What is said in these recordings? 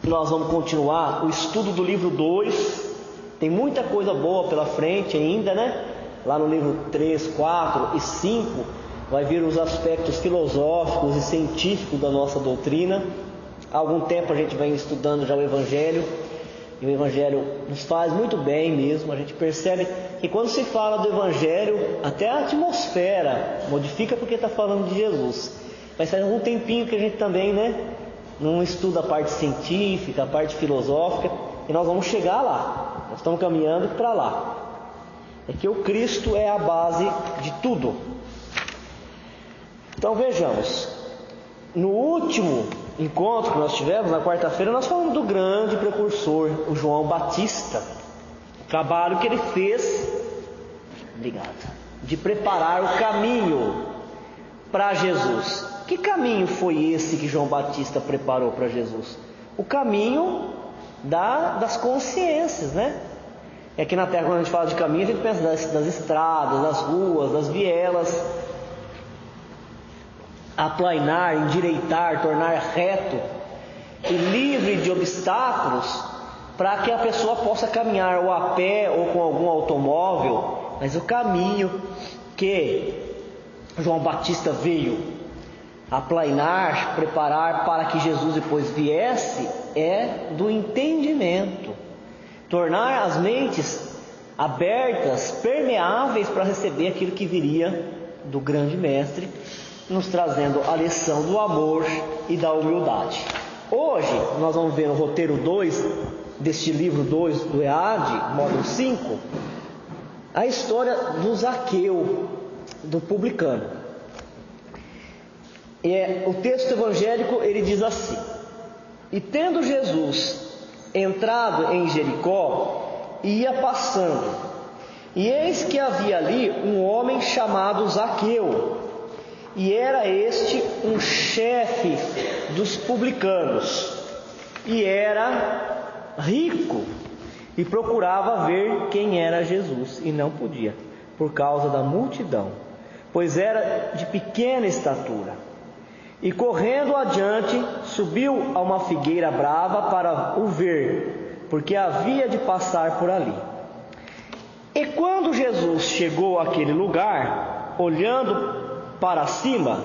nós vamos continuar o estudo do livro 2. Tem muita coisa boa pela frente ainda, né? Lá no livro 3, 4 e 5 vai vir os aspectos filosóficos e científicos da nossa doutrina. Há algum tempo a gente vem estudando já o Evangelho, e o Evangelho nos faz muito bem mesmo. A gente percebe que quando se fala do Evangelho, até a atmosfera modifica porque está falando de Jesus. Mas faz algum tempinho que a gente também, né, não estuda a parte científica, a parte filosófica, e nós vamos chegar lá. Nós estamos caminhando para lá. É que o Cristo é a base de tudo. Então vejamos, no último encontro que nós tivemos, na quarta-feira, nós falamos do grande precursor, o João Batista. O trabalho que ele fez, de preparar o caminho para Jesus. Que caminho foi esse que João Batista preparou para Jesus? O caminho das consciências, né? É que na Terra, quando a gente fala de caminho, a gente pensa das estradas, das ruas, das vielas. Aplainar, endireitar, tornar reto e livre de obstáculos, para que a pessoa possa caminhar ou a pé ou com algum automóvel. Mas o caminho que João Batista veio aplainar, preparar para que Jesus depois viesse, é do entendimento, tornar as mentes abertas, permeáveis para receber aquilo que viria do grande mestre, nos trazendo a lição do amor e da humildade. Hoje nós vamos ver no roteiro 2 deste livro 2 do EAD, módulo 5, a história do Zaqueu, do publicano. O texto evangélico, ele diz assim: e tendo Jesus entrado em Jericó, ia passando, e eis que havia ali um homem chamado Zaqueu, e era este um chefe dos publicanos, e era rico, e procurava ver quem era Jesus, e não podia, por causa da multidão, pois era de pequena estatura. E correndo adiante, subiu a uma figueira brava para o ver, porque havia de passar por ali. E quando Jesus chegou àquele lugar, olhando para cima,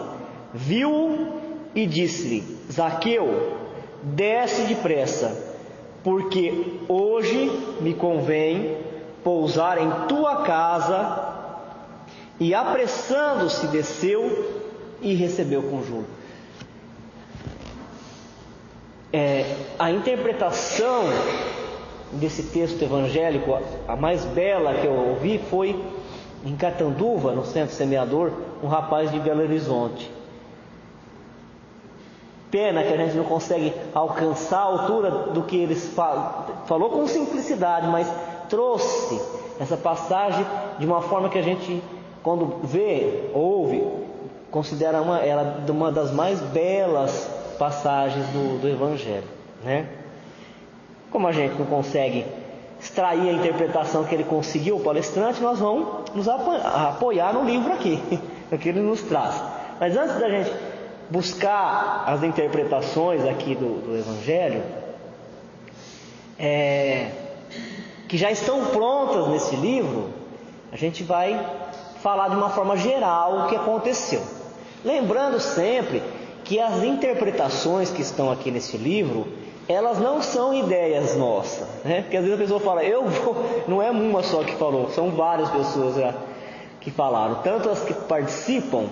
viu-o e disse-lhe: Zaqueu, desce depressa, porque hoje me convém pousar em tua casa. E apressando-se, desceu e recebeu com júbilo. A interpretação desse texto evangélico, a mais bela que eu ouvi, foi em Catanduva, no Centro Semeador, um rapaz de Belo Horizonte. Pena que a gente não consegue alcançar a altura do que ele falou com simplicidade, mas trouxe essa passagem de uma forma que a gente, quando vê, ouve, considera ela uma das mais belas passagens do Evangelho, né? Como a gente não consegue extrair a interpretação que ele conseguiu, o palestrante, nós vamos nos apoiar no livro aqui, o que ele nos traz. Mas antes da gente buscar as interpretações aqui do Evangelho, que já estão prontas nesse livro, a gente vai falar de uma forma geral o que aconteceu. Lembrando sempre que as interpretações que estão aqui nesse livro, elas não são ideias nossas, né? Porque às vezes a pessoa fala, não é uma só que falou, são várias pessoas já que falaram, tanto as que participam,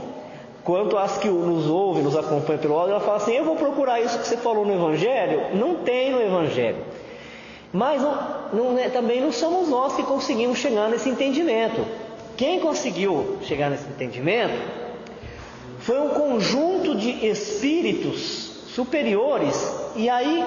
quanto as que nos ouvem, nos acompanham pelo áudio. Ela fala assim: eu vou procurar isso que você falou no Evangelho. Não tem no Evangelho. Mas também não somos nós que conseguimos chegar nesse entendimento. Quem conseguiu chegar nesse entendimento foi um conjunto de espíritos superiores. E aí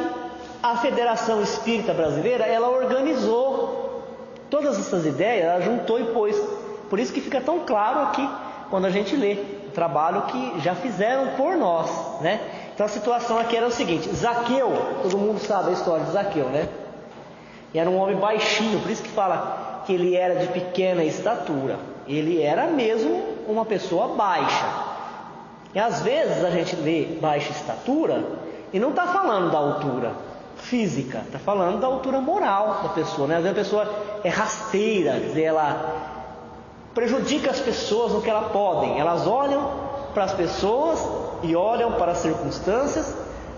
a Federação Espírita Brasileira, ela organizou todas essas ideias, ela juntou e pôs. Por isso que fica tão claro aqui quando a gente lê o trabalho que já fizeram por nós, né? Então a situação aqui era o seguinte: Zaqueu, todo mundo sabe a história de Zaqueu, né? E era um homem baixinho, por isso que fala que ele era de pequena estatura. Ele era mesmo uma pessoa baixa. E às vezes a gente lê baixa estatura e não está falando da altura, física, está falando da altura moral da pessoa, né? Às vezes a pessoa é rasteira, quer dizer, ela prejudica as pessoas no que elas podem. Elas olham para as pessoas e olham para as circunstâncias,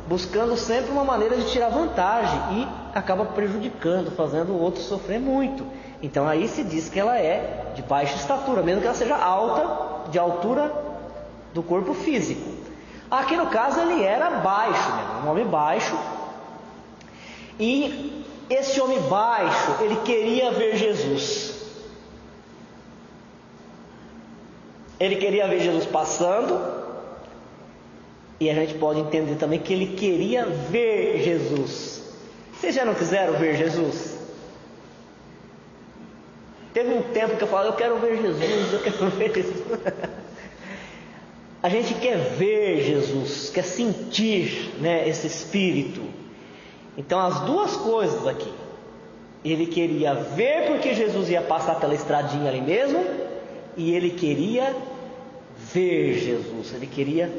buscando sempre uma maneira de tirar vantagem e acaba prejudicando, fazendo o outro sofrer muito. Então aí se diz que ela é de baixa estatura, mesmo que ela seja alta, de altura do corpo físico. Aqui no caso ele era baixo mesmo, um homem baixo. E esse homem baixo, ele queria ver Jesus. Ele queria ver Jesus passando. E a gente pode entender também que ele queria ver Jesus. Vocês já não quiseram ver Jesus? Teve um tempo que eu falava, eu quero ver Jesus, eu quero ver Jesus. A gente quer ver Jesus, quer sentir, né, esse Espírito. Então as duas coisas aqui. Ele queria ver porque Jesus ia passar pela estradinha ali mesmo. E ele queria ver Jesus. Ele queria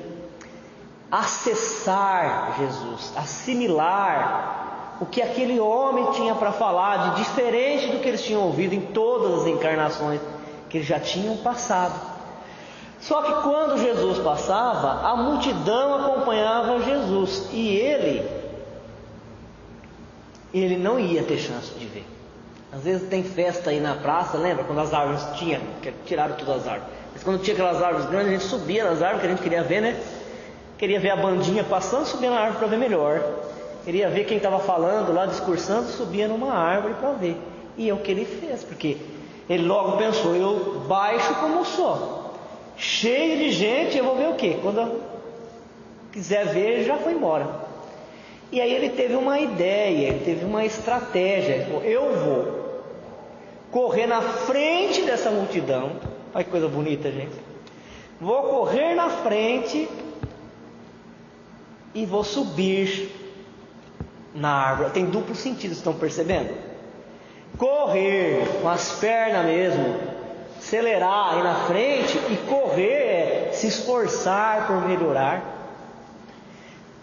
acessar Jesus, assimilar o que aquele homem tinha para falar de diferente do que eles tinham ouvido em todas as encarnações que eles já tinham passado. Só que quando Jesus passava, a multidão acompanhava Jesus e ele não ia ter chance de ver. Às vezes tem festa aí na praça, lembra? Quando as árvores tinham, tiraram todas as árvores. Mas quando tinha aquelas árvores grandes, a gente subia nas árvores que a gente queria ver, né? Queria ver a bandinha passando, subia na árvore para ver melhor. Queria ver quem estava falando lá, discursando, subia numa árvore para ver. E é o que ele fez, porque ele logo pensou, eu baixo como sou, cheio de gente, eu vou ver o quê? Quando eu quiser ver, ele já foi embora. E aí ele teve uma ideia, ele teve uma estratégia. Ele falou, eu vou correr na frente dessa multidão. Olha que coisa bonita, gente. Vou correr na frente e vou subir na árvore. Tem duplo sentido, estão percebendo? Correr com as pernas mesmo, acelerar aí na frente, e correr é se esforçar por melhorar.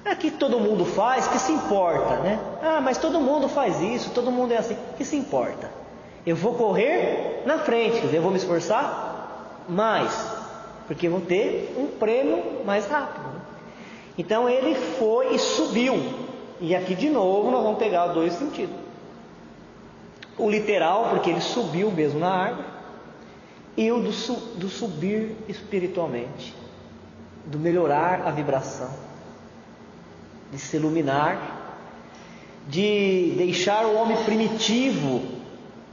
Aqui todo mundo faz, que se importa, né? Ah, mas todo mundo faz isso, todo mundo é assim, que se importa? Eu vou correr na frente, quer dizer, eu vou me esforçar mais, porque eu vou ter um prêmio mais rápido. Então ele foi e subiu. E aqui de novo nós vamos pegar dois sentidos. O literal, porque ele subiu mesmo na árvore, e o do subir espiritualmente, do melhorar a vibração, de se iluminar, de deixar o homem primitivo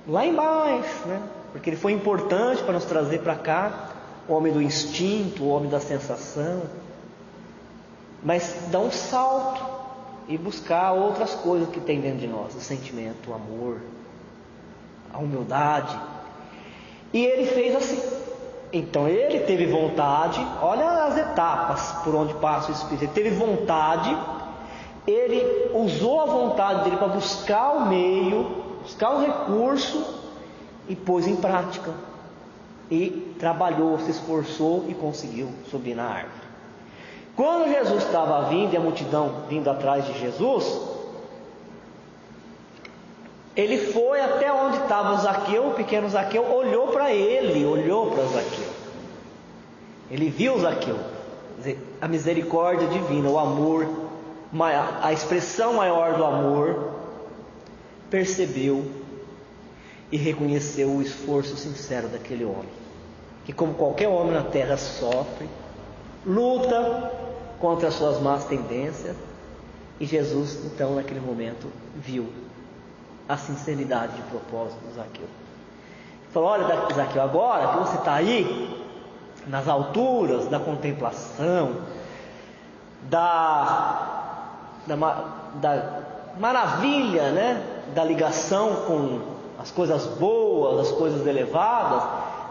lá embaixo, né? Porque ele foi importante para nos trazer para cá, o homem do instinto, o homem da sensação, mas dar um salto e buscar outras coisas que tem dentro de nós, o sentimento, o amor, a humildade. E ele fez assim. Então ele teve vontade, olha as etapas por onde passa o Espírito. Ele teve vontade, ele usou a vontade dele para buscar o meio, buscar o recurso e pôs em prática. E trabalhou, se esforçou e conseguiu subir na árvore. Quando Jesus estava vindo e a multidão vindo atrás de Jesus, ele foi até onde estava o Zaqueu, o pequeno Zaqueu, olhou para ele, olhou para Zaqueu. Ele viu o Zaqueu, a misericórdia divina, o amor, a expressão maior do amor, percebeu e reconheceu o esforço sincero daquele homem, que como qualquer homem na terra sofre, luta contra as suas más tendências. E Jesus então naquele momento viu a sinceridade de propósito do Zaqueu. Ele falou, olha Zaqueu, agora que você está aí nas alturas da contemplação, da maravilha, né, da ligação com as coisas boas, as coisas elevadas,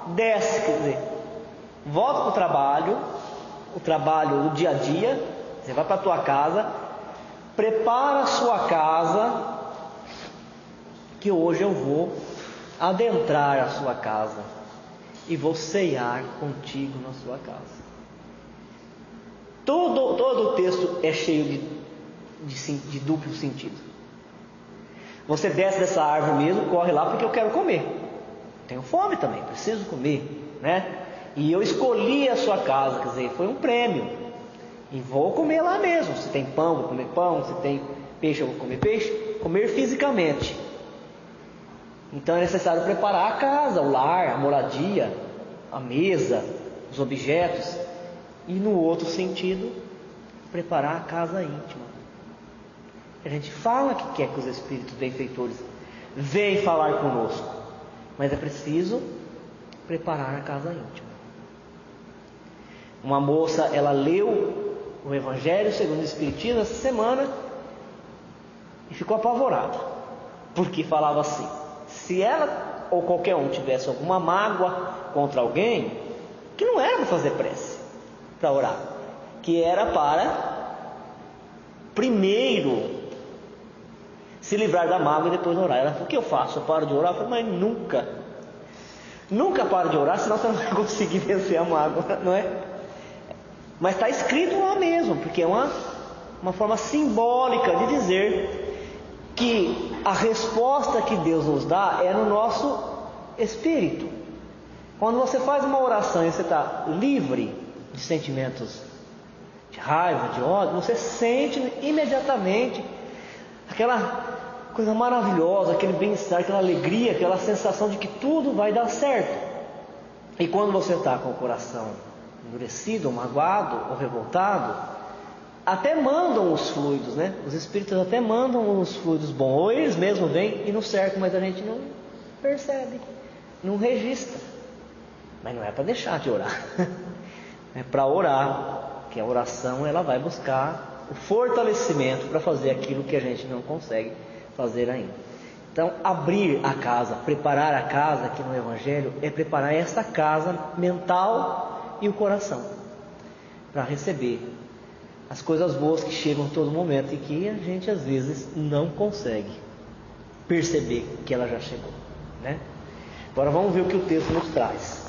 desce, quer dizer, volta para o trabalho do dia a dia, você vai para a tua casa, prepara a sua casa, que hoje eu vou adentrar a sua casa e vou ceiar contigo na sua casa. Todo o texto é cheio de duplo sentido. Você desce dessa árvore mesmo, corre lá porque eu quero comer. Tenho fome também, preciso comer, né? E eu escolhi a sua casa, quer dizer, foi um prêmio. E vou comer lá mesmo. Se tem pão, vou comer pão. Se tem peixe, eu vou comer peixe. Comer fisicamente. Então é necessário preparar a casa, o lar, a moradia, a mesa, os objetos. E no outro sentido, preparar a casa íntima. A gente fala que quer que os espíritos benfeitores venham falar conosco, mas é preciso preparar a casa íntima. Uma moça, ela leu o Evangelho segundo o Espiritismo essa semana e ficou apavorada, porque falava assim: se ela ou qualquer um tivesse alguma mágoa contra alguém, que não era para fazer prece, para orar, que era para primeiro se livrar da mágoa e depois orar. Ela falou: o que eu faço? Eu paro de orar? Eu falei: mas nunca paro de orar, senão você não vai conseguir vencer a mágoa, não é? Mas está escrito lá mesmo, porque é uma forma simbólica de dizer que a resposta que Deus nos dá é no nosso espírito. Quando você faz uma oração e você está livre de sentimentos de raiva, de ódio, você sente imediatamente aquela coisa maravilhosa, aquele bem-estar, aquela alegria, aquela sensação de que tudo vai dar certo. E quando você está com o coração endurecido, ou magoado, ou revoltado, até mandam os fluidos, né? Os espíritos até mandam os fluidos bons, ou eles mesmos vêm e nos cercam, mas a gente não percebe, não registra. Mas não é para deixar de orar, é para orar, que a oração ela vai buscar o fortalecimento para fazer aquilo que a gente não consegue fazer ainda. Então, abrir a casa, preparar a casa aqui no Evangelho, é preparar essa casa mental e o coração para receber as coisas boas que chegam a todo momento e que a gente às vezes não consegue perceber que ela já chegou, né? Agora vamos ver o que o texto nos traz.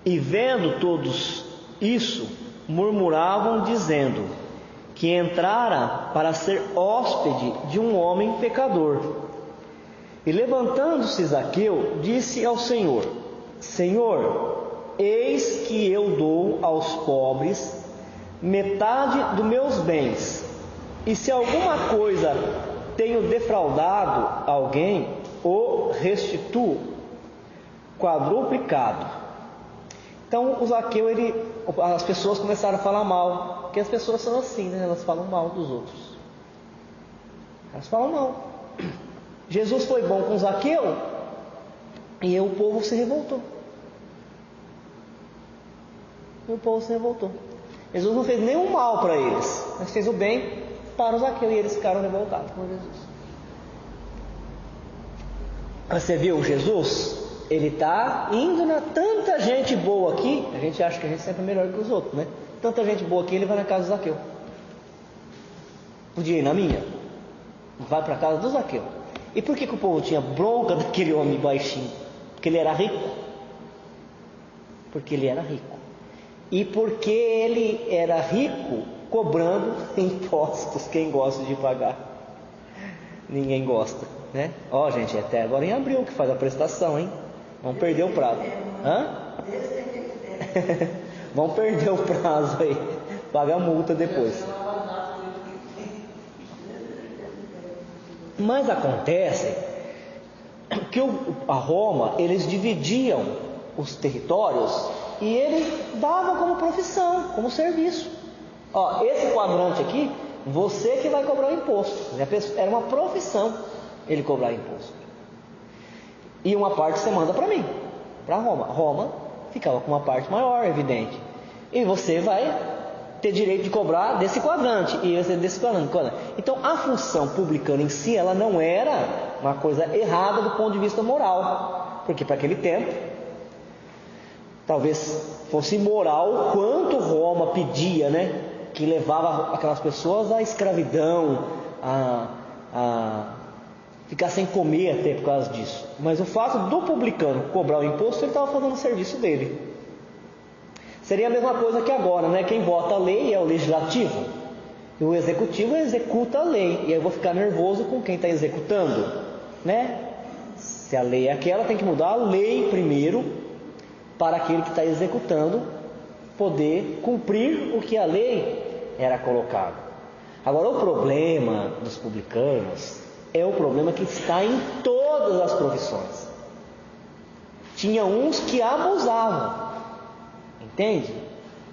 E vendo todos isso, murmuravam dizendo que entrara para ser hóspede de um homem pecador. E levantando-se Zaqueu, disse ao Senhor: Senhor, eis que eu dou aos pobres metade dos meus bens, e se alguma coisa tenho defraudado alguém, o restituo quadruplicado. Então o Zaqueu, as pessoas começaram a falar mal, porque as pessoas são assim, né? Elas falam mal dos outros. Elas falam mal. Jesus foi bom com Zaqueu e o povo se revoltou. Jesus não fez nenhum mal para eles, mas fez o bem para o Zaqueu e eles ficaram revoltados com Jesus. Você viu Jesus? Ele está indo na tanta gente boa aqui. A gente acha que a gente sempre é melhor que os outros, né? Tanta gente boa aqui, ele vai na casa do Zaqueu. Podia ir na minha? Vai para a casa do Zaqueu. E por que o povo tinha bronca daquele homem baixinho? Porque ele era rico. E porque ele era rico cobrando impostos. Quem gosta de pagar? Ninguém gosta, né? Ó, gente, até agora em abril que faz a prestação, hein? Vamos perder o prazo. Vamos perder o prazo aí. Paga a multa depois. Mas acontece que a Roma, eles dividiam os territórios e ele dava como profissão, como serviço. Ó, esse quadrante aqui, você que vai cobrar o imposto. Era uma profissão ele cobrar imposto. E uma parte você manda para mim, para Roma. Roma ficava com uma parte maior, evidente. E você vai ter direito de cobrar desse quadrante e esse desse quadrante. Então a função publicana em si, ela não era uma coisa errada do ponto de vista moral, porque para aquele tempo talvez fosse imoral quanto Roma pedia, né? Que levava aquelas pessoas à escravidão, a ficar sem comer até por causa disso. Mas o fato do publicano cobrar o imposto, ele estava fazendo o serviço dele. Seria a mesma coisa que agora, né? Quem bota a lei é o legislativo, e o executivo executa a lei. E aí eu vou ficar nervoso com quem está executando, né? Se a lei é aquela, tem que mudar a lei primeiro, para aquele que está executando poder cumprir o que a lei era colocado. Agora, o problema dos publicanos é o problema que está em todas as profissões. Tinha uns que abusavam, entende?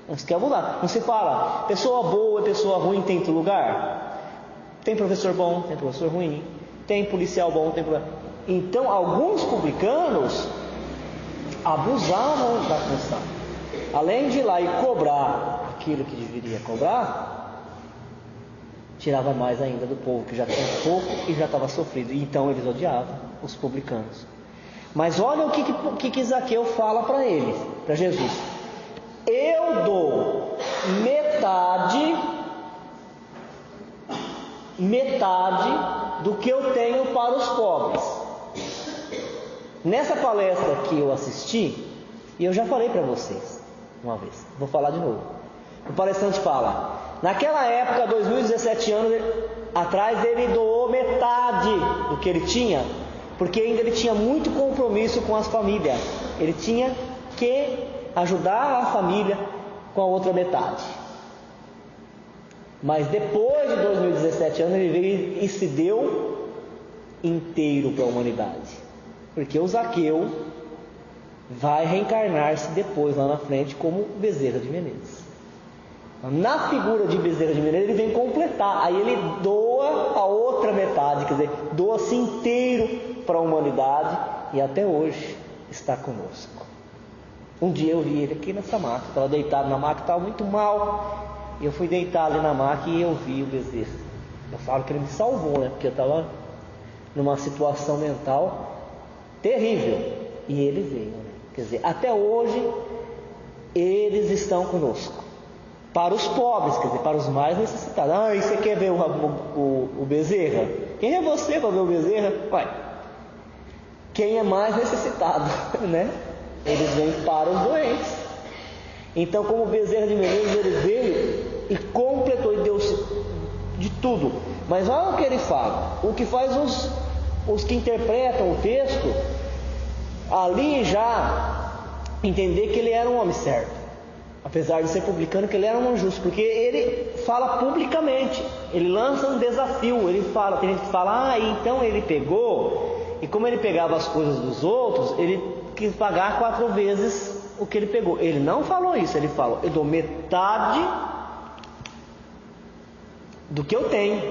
Uns que abusavam. Não se fala, pessoa boa e pessoa ruim tem todo lugar? Tem professor bom, tem professor ruim, tem policial bom, tem policial... Então, alguns publicanos abusavam da função. Além de ir lá e cobrar aquilo que deveria cobrar, tirava mais ainda do povo, que já tinha pouco e já estava sofrido. Então eles odiavam os publicanos. Mas olha o que Zaqueu fala para eles, para Jesus: eu dou metade do que eu tenho para os pobres. Nessa palestra que eu assisti, e eu já falei para vocês uma vez, vou falar de novo. O palestrante fala: naquela época, 2017 anos atrás, ele doou metade do que ele tinha, porque ainda ele tinha muito compromisso com as famílias. Ele tinha que ajudar a família com a outra metade. Mas depois de 2017 anos, ele veio e se deu inteiro para a humanidade. Porque o Zaqueu vai reencarnar-se depois, lá na frente, como Bezerra de Menezes. Na figura de Bezerra de Menezes, ele vem completar. Aí ele doa a outra metade, quer dizer, doa-se inteiro para a humanidade, e até hoje está conosco. Um dia eu vi ele aqui nessa maca, estava deitado na maca, estava muito mal. Eu fui deitar ali na maca e eu vi o Bezerra. Eu falo que ele me salvou, né? Porque eu estava numa situação mental terrível, e ele veio, né? Quer dizer, até hoje eles estão conosco, para os pobres, quer dizer, para os mais necessitados. Ah, e você quer ver o Bezerra? Quem é você para ver o Bezerra? Ué, quem é mais necessitado, né? Eles vêm para os doentes. Então, como o Bezerra de Menezes, ele veio e completou e deu de tudo. Mas olha o que ele fala, o que faz os que interpretam o texto ali já entender que ele era um homem certo, apesar de ser publicano, que ele era um homem justo, porque ele fala publicamente, ele lança um desafio, ele fala, tem gente que fala, então ele pegou, e como ele pegava as coisas dos outros, ele quis pagar 4 vezes o que ele pegou. Ele não falou isso, ele falou: eu dou metade do que eu tenho,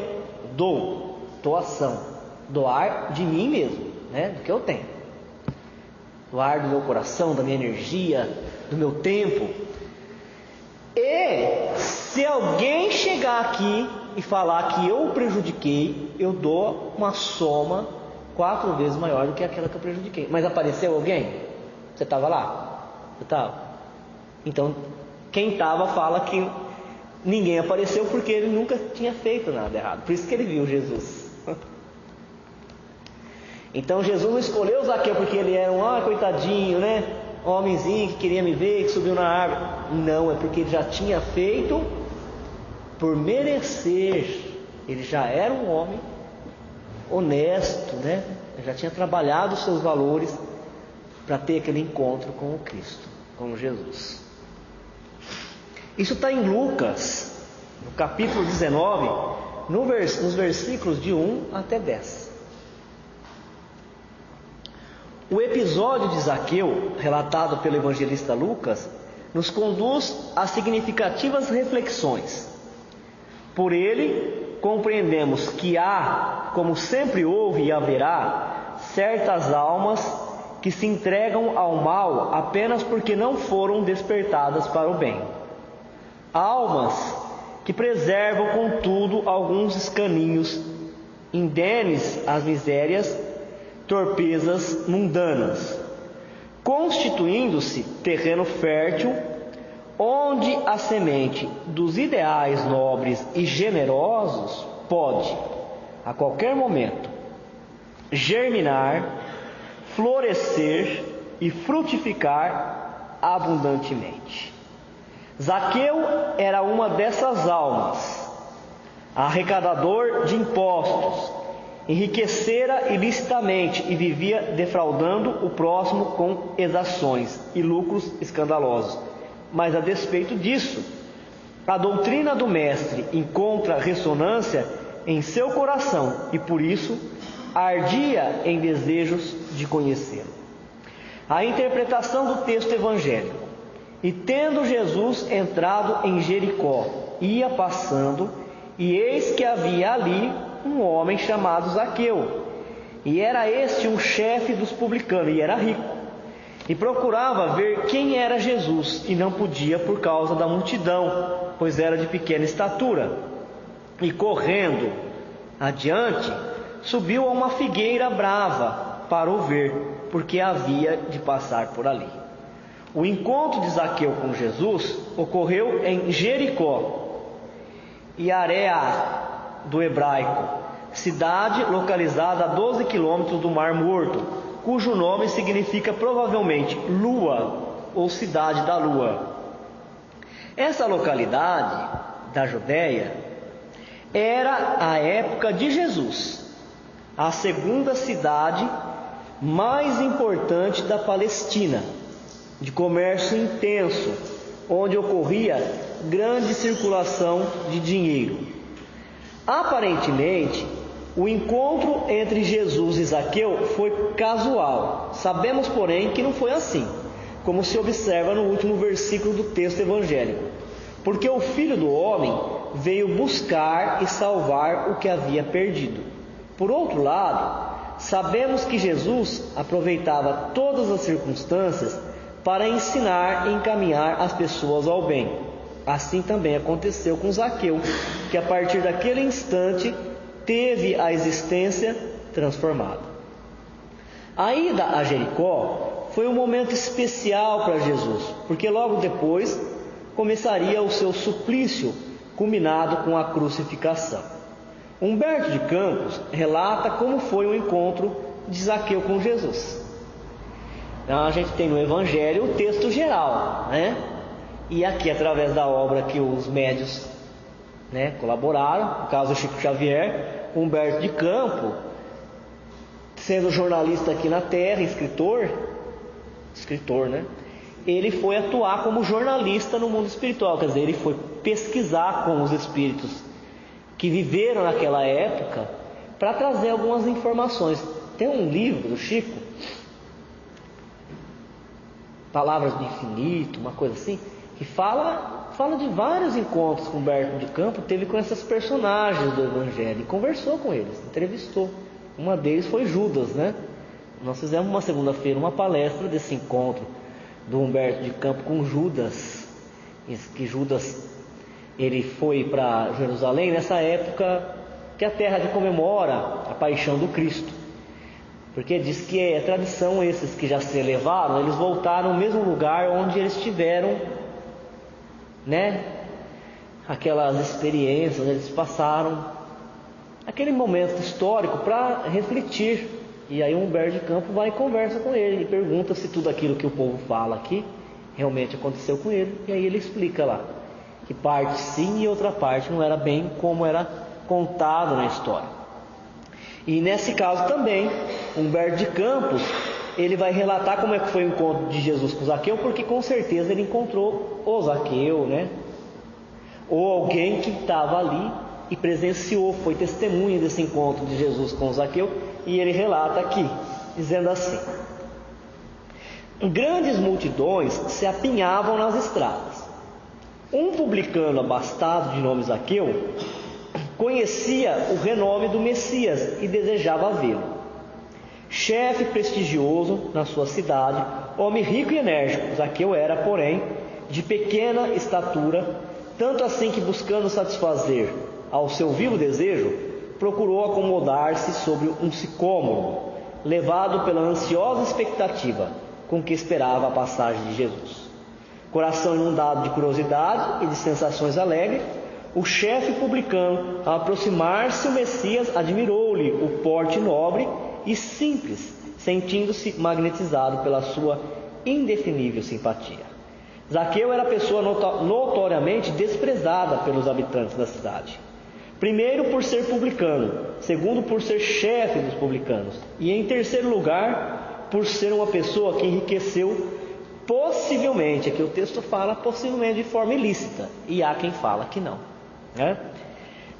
doação, doar de mim mesmo, né? Do que eu tenho, doar do meu coração, da minha energia, do meu tempo. E se alguém chegar aqui e falar que eu o prejudiquei, eu dou uma soma 4 vezes maior do que aquela que eu prejudiquei. Mas apareceu alguém? Você estava lá? Eu estava. Então, quem estava fala que ninguém apareceu, porque ele nunca tinha feito nada errado. Por isso que ele viu Jesus. Então Jesus não escolheu Zaqueu porque ele era um coitadinho, né? Um homenzinho que queria me ver, que subiu na árvore. Não, é porque ele já tinha feito por merecer. Ele já era um homem honesto, né? Ele já tinha trabalhado os seus valores para ter aquele encontro com o Cristo, com Jesus. Isso está em Lucas, no capítulo 19, nos versículos de 1 até 10. O episódio de Zaqueu, relatado pelo evangelista Lucas, nos conduz a significativas reflexões. Por ele, compreendemos que há, como sempre houve e haverá, certas almas que se entregam ao mal apenas porque não foram despertadas para o bem. Almas que preservam, contudo, alguns escaninhos indenes às misérias, torpezas mundanas, constituindo-se terreno fértil, onde a semente dos ideais nobres e generosos pode, a qualquer momento, germinar, florescer e frutificar abundantemente. Zaqueu era uma dessas almas, arrecadador de impostos, enriquecera ilicitamente e vivia defraudando o próximo com exações e lucros escandalosos. Mas a despeito disso, a doutrina do Mestre encontra ressonância em seu coração e por isso ardia em desejos de conhecê-lo. A interpretação do texto evangélico: e tendo Jesus entrado em Jericó, ia passando, e eis que havia ali um homem chamado Zaqueu, e era este um chefe dos publicanos, e era rico, e procurava ver quem era Jesus, e não podia por causa da multidão, pois era de pequena estatura. E correndo adiante, subiu a uma figueira brava para o ver, porque havia de passar por ali. O encontro de Zaqueu com Jesus ocorreu em Jericó, e Areá do hebraico, cidade localizada a 12 quilômetros do Mar Morto, cujo nome significa provavelmente lua ou cidade da lua. Essa localidade da Judéia era a época de Jesus, a segunda cidade mais importante da Palestina, de comércio intenso, onde ocorria grande circulação de dinheiro. Aparentemente, o encontro entre Jesus e Zaqueu foi casual. Sabemos, porém, que não foi assim, como se observa no último versículo do texto evangélico. Porque o Filho do Homem veio buscar e salvar o que havia perdido. Por outro lado, sabemos que Jesus aproveitava todas as circunstâncias para ensinar e encaminhar as pessoas ao bem. Assim também aconteceu com Zaqueu, que a partir daquele instante teve a existência transformada. A ida a Jericó foi um momento especial para Jesus, porque logo depois começaria o seu suplício, culminado com a crucificação. Humberto de Campos relata como foi o encontro de Zaqueu com Jesus. Então, a gente tem no Evangelho o texto geral, né? E aqui, através da obra que os médios, né, colaboraram, no caso Chico Xavier, Humberto de Campos, sendo jornalista aqui na Terra, escritor, né? Ele foi atuar como jornalista no mundo espiritual, quer dizer, ele foi pesquisar com os espíritos que viveram naquela época para trazer algumas informações. Tem um livro do Chico, Palavras do Infinito, uma coisa assim, que fala de vários encontros que Humberto de Campos teve com esses personagens do Evangelho, e conversou com eles, entrevistou. Uma deles foi Judas, né? Nós fizemos uma segunda-feira uma palestra desse encontro do Humberto de Campos com Judas, que Judas ele foi para Jerusalém nessa época que a terra comemora a paixão do Cristo, porque diz que é tradição, esses que já se elevaram, eles voltaram ao mesmo lugar onde eles tiveram, né, aquelas experiências, eles passaram aquele momento histórico para refletir. E aí o Humberto de Campos vai e conversa com ele e pergunta se tudo aquilo que o povo fala aqui realmente aconteceu com ele, e aí ele explica lá que parte sim e outra parte não era bem como era contado na história. E nesse caso também, Humberto de Campos, ele vai relatar como é que foi o encontro de Jesus com Zaqueu, porque com certeza ele encontrou o Zaqueu, né? Ou alguém que estava ali e presenciou, foi testemunha desse encontro de Jesus com Zaqueu, e ele relata aqui, dizendo assim: grandes multidões se apinhavam nas estradas. Um publicano abastado de nome Zaqueu conhecia o renome do Messias e desejava vê-lo. Chefe prestigioso na sua cidade, homem rico e enérgico, Zaqueu era, porém, de pequena estatura, tanto assim que, buscando satisfazer ao seu vivo desejo, procurou acomodar-se sobre um sicômoro, levado pela ansiosa expectativa com que esperava a passagem de Jesus. Coração inundado de curiosidade e de sensações alegres, o chefe publicano, ao aproximar-se o Messias, admirou-lhe o porte nobre e simples, sentindo-se magnetizado pela sua indefinível simpatia. Zaqueu era pessoa notoriamente desprezada pelos habitantes da cidade. Primeiro, por ser publicano. Segundo, por ser chefe dos publicanos. E em terceiro lugar, por ser uma pessoa que enriqueceu possivelmente, aqui o texto fala possivelmente de forma ilícita, e há quem fala que não, né?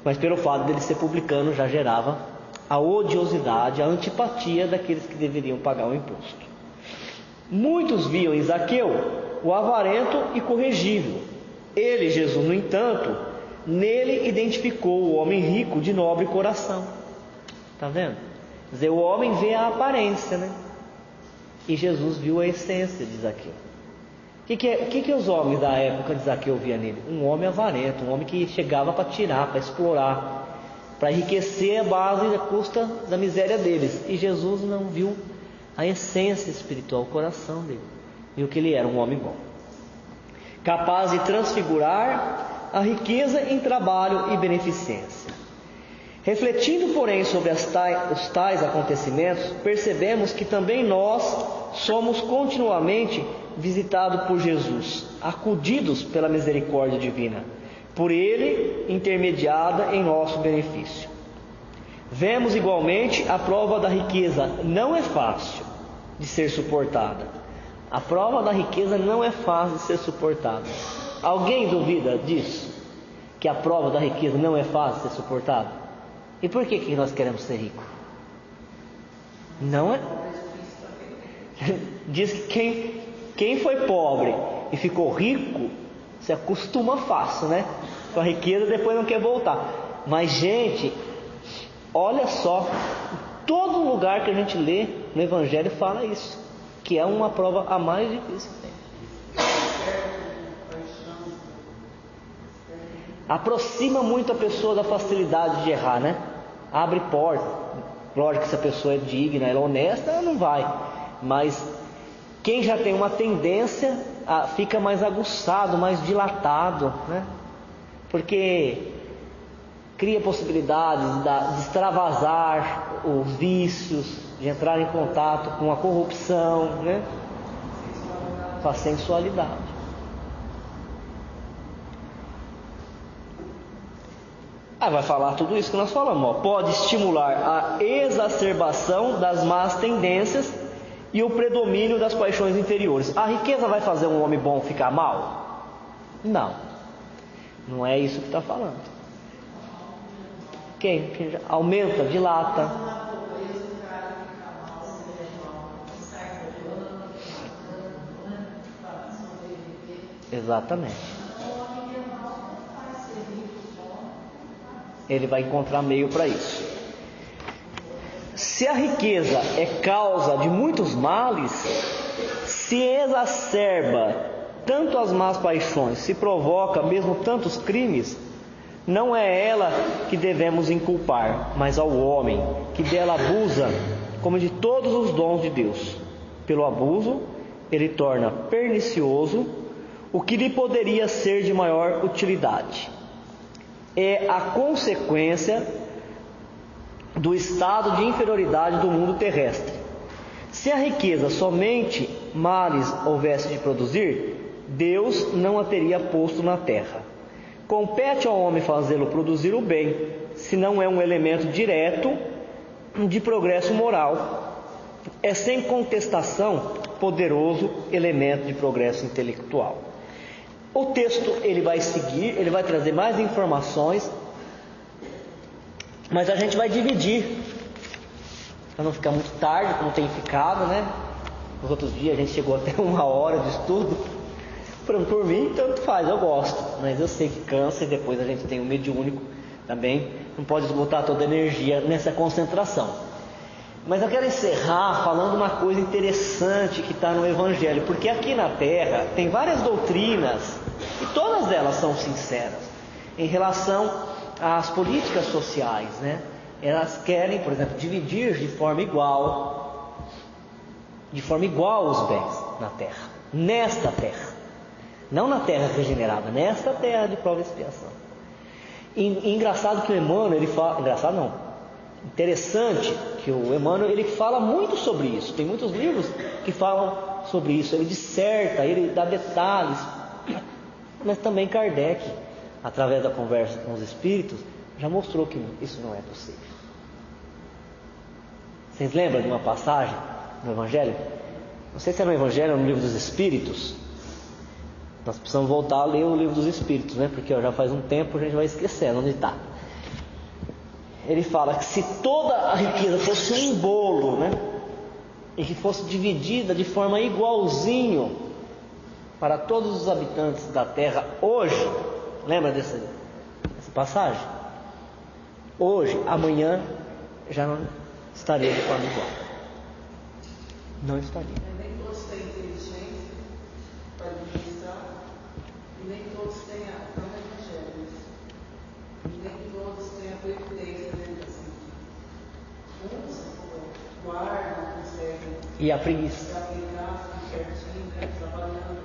Mas pelo fato dele ser publicano já gerava a odiosidade, a antipatia daqueles que deveriam pagar o imposto. Muitos viam em Zaqueu o avarento e corrigível. Ele, Jesus, no entanto, nele identificou o homem rico de nobre coração. Está vendo? Quer dizer, o homem vê a aparência, né? E Jesus viu a essência de Zaqueu. O que os homens da época de Zaqueu viam nele? Um homem avarento, um homem que chegava para tirar, para explorar, para enriquecer a base à custa da miséria deles. E Jesus não viu a essência espiritual, o coração dele. Viu que ele era um homem bom, capaz de transfigurar a riqueza em trabalho e beneficência. Refletindo, porém, sobre os tais acontecimentos, percebemos que também nós somos continuamente visitados por Jesus, acudidos pela misericórdia divina, por Ele intermediada em nosso benefício. Vemos igualmente a prova da riqueza não é fácil de ser suportada. A prova da riqueza não é fácil de ser suportada. Alguém duvida disso? Que a prova da riqueza não é fácil de ser suportada? E por que nós queremos ser ricos? Não é? Diz que quem foi pobre e ficou rico se acostuma fácil, né? Com a riqueza, depois não quer voltar. Mas, gente, olha só, todo lugar que a gente lê no Evangelho fala isso, que é uma prova a mais difícil que tem. Aproxima muito a pessoa da facilidade de errar, né? Abre porta. Lógico que se a pessoa é digna, ela é honesta, ela não vai. Mas quem já tem uma tendência fica mais aguçado, mais dilatado, né? Porque cria possibilidades de extravasar os vícios, de entrar em contato com a corrupção, né? Com a sensualidade. Vai falar tudo isso que nós falamos, ó. Pode estimular a exacerbação das más tendências e o predomínio das paixões inferiores. A riqueza vai fazer um homem bom ficar mal? Não, não é isso que está falando. Quem já aumenta, dilata. Exatamente. Ele vai encontrar meio para isso. Se a riqueza é causa de muitos males, se exacerba tanto as más paixões, se provoca mesmo tantos crimes, não é ela que devemos inculpar, mas ao homem que dela abusa, como de todos os dons de Deus. Pelo abuso, ele torna pernicioso o que lhe poderia ser de maior utilidade. É a consequência do estado de inferioridade do mundo terrestre. Se a riqueza somente males houvesse de produzir, Deus não a teria posto na terra. Compete ao homem fazê-lo produzir o bem, se não é um elemento direto de progresso moral. É sem contestação poderoso elemento de progresso intelectual. O texto ele vai seguir, ele vai trazer mais informações, mas a gente vai dividir, para não ficar muito tarde, como tem ficado, né? Nos outros dias a gente chegou até 1 hora de estudo. Por mim, tanto faz, eu gosto, mas eu sei que cansa e depois a gente tem um mediúnico também, não pode esgotar toda a energia nessa concentração. Mas eu quero encerrar falando uma coisa interessante que está no Evangelho, porque aqui na Terra tem várias doutrinas, e todas elas são sinceras, em relação às políticas sociais, né? Elas querem, por exemplo, dividir de forma igual os bens na Terra, nesta Terra, não na Terra regenerada, nesta Terra de prova e expiação. E engraçado que o Emmanuel, ele fala, engraçado não, interessante que o Emmanuel ele fala muito sobre isso. Tem muitos livros que falam sobre isso. Ele disserta, ele dá detalhes Mas também Kardec, através da conversa com os espíritos, já mostrou que isso não é possível. Vocês lembram de uma passagem no Evangelho? Não sei se é no Evangelho ou no Livro dos Espíritos. Nós precisamos voltar a ler o Livro dos Espíritos, né? Porque já faz um tempo a gente vai esquecendo onde está. Ele fala que se toda a riqueza fosse um bolo, né? E que fosse dividida de forma igualzinho para todos os habitantes da terra hoje, lembra dessa passagem? Hoje, amanhã, já não estaria de forma igual. Não estaria. Nem todos têm inteligência para administrar, e nem todos têm a evangelho, e nem todos têm a previdência dentro assim. Uns guardam, conseguem. E a preguiça. Aplicar certinho, né? Trabalhando.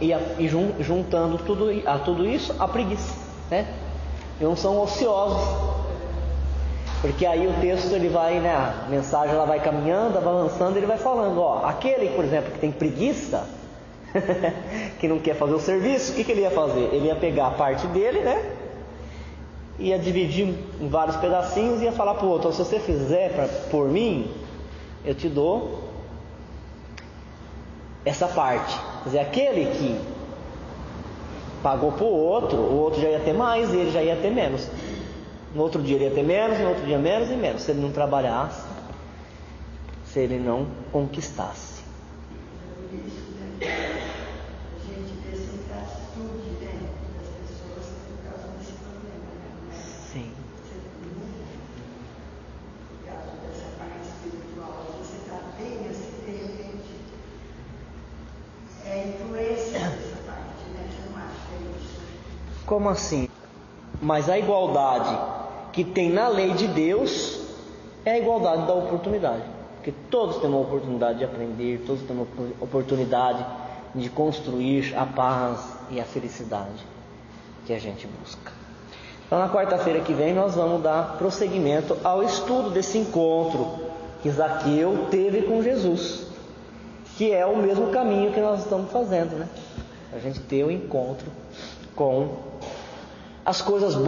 E juntando tudo isso, a preguiça, né? E não são ociosos. Porque aí o texto ele vai, né, a mensagem ela vai caminhando, avançando, ele vai falando, ó, aquele, por exemplo, que tem preguiça, que não quer fazer o serviço, o que ele ia fazer? Ele ia pegar a parte dele, né, ia dividir em vários pedacinhos e ia falar para o outro, se você fizer por mim, eu te dou essa parte. Quer dizer, aquele que pagou para o outro já ia ter mais e ele já ia ter menos. No outro dia ele ia ter menos, no outro dia menos e menos, se ele não trabalhasse, se ele não conquistasse. Por isso, né, a gente vê sempre a atitude, né, das pessoas por causa desse problema, né? Sim. Por causa dessa parte espiritual, você está bem assim, de repente, é influência dessa parte, né? Você não acha que é isso? Como assim? Mas a igualdade que tem na lei de Deus é a igualdade da oportunidade. Porque todos têm uma oportunidade de aprender, todos têm uma oportunidade de construir a paz e a felicidade que a gente busca. Então na quarta-feira que vem nós vamos dar prosseguimento ao estudo desse encontro que Zaqueu teve com Jesus, que é o mesmo caminho que nós estamos fazendo, né? A gente ter o encontro com as coisas boas.